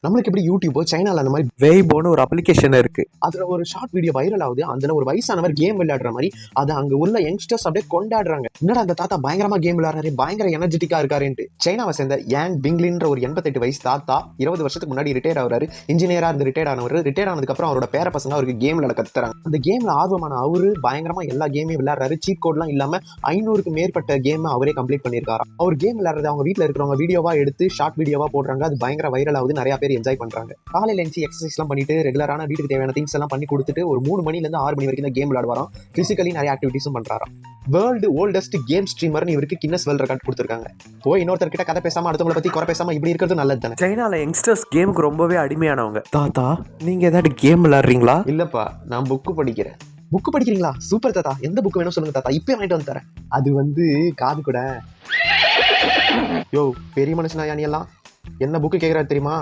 நம்மளுக்கு எப்படி யூடியூபோ சைனால அந்த மாதிரி வெய்போன்னு ஒரு அப்ளிகேஷன் இருக்கு. அதுல ஒரு ஷார்ட் வீடியோ வைரல் ஆகுது. அதுல ஒரு வயசானவர் கேம் விளையாடுற மாதிரி அதை அங்க உள்ள யங்ஸ்டர்ஸ் அப்படியே கொண்டாடுறாங்க. என்னடா அந்த தாத்தா பயங்கரமா கேம் விளையாடுறாரு, பயங்கர எனர்ஜெட்டிக்கா இருக்காருன்ட்டு. சைனாவை சேர்ந்த யாங் பிங்லின்ற ஒரு 88 வயசு தாத்தா 20 வருஷத்துக்கு முன்னாடி ரிட்டையர் ஆகுறாரு. இன்ஜினியரா இருந்து ரிட்டையர் ஆனவர். ரிட்டையர் ஆனதுக்கு அப்புறம் அவரோட பேர பசங்க அவருக்கு கேம் விளையாட கத்துறாங்க. அந்த கேம்ல ஆர்வமான அவரு பயங்கரமா எல்லா கேமையும் விளையாடுறாரு. சீட் கோட்லாம் இல்லாம 500க்கு மேற்பட்ட கேம் அவரே கம்ப்ளீட் பண்ணிருக்காரு. அவர் கேம் விளையாடுறது அவங்க வீட்டுல இருக்கிறவங்க வீடியோவா எடுத்து ஷார்ட் வீடியோவா போடுறாங்க. அது பயங்கர வைரல் ஆகுது. நிறைய பேர் என்ஜாய் பண்றாங்க. காலையில எழுந்து எக்ஸசைஸ் எல்லாம் பண்ணிட்டு ரெகுலரான வீட்டுக்கு தேவையான திங்ஸ் எல்லாம் பண்ணி கொடுத்துட்டு ஒரு 3 மணில இருந்து 6 மணி வரைக்கும் கேம் விளையாடுவாராம். பிசிக்கலி நிறைய ஆக்டிவிட்டிஸும் பண்றாராம். வேர்ல்டு ஓல்டஸ்ட் கேம் ஸ்ட்ரீமர்னு இவருக்கு கின்னஸ் வேர்ல்ட் ரெக்கார்ட் கொடுத்திருக்காங்க. போய் இன்னொருத்தர் கிட்ட கதை பேசாம அடுத்தவங்களை பத்தி குறை பேசாம இப்படி இருக்கிறது நல்லது தானே. சைனால யங்ஸ்டர்ஸ் கேமுக்கு ரொம்பவே அடிமையானவங்க. தாத்தா நீங்க ஏதாவது கேம் விளையாடுறீங்களா? இல்லப்பா, நான் புக்கு படிக்கிறேன். புக்கு படிக்கிறீங்களா? சூப்பர் தாத்தா. எந்த புக்கு வேணும் சொல்லுங்க தாத்தா, இப்பயே வாங்கிட்டு வந்து தரேன். அது காது கூட. யோ பெரிய மனுஷனா நீ எல்லாம் என்ன புக்கு கேட்கறாரு தெரியுமா?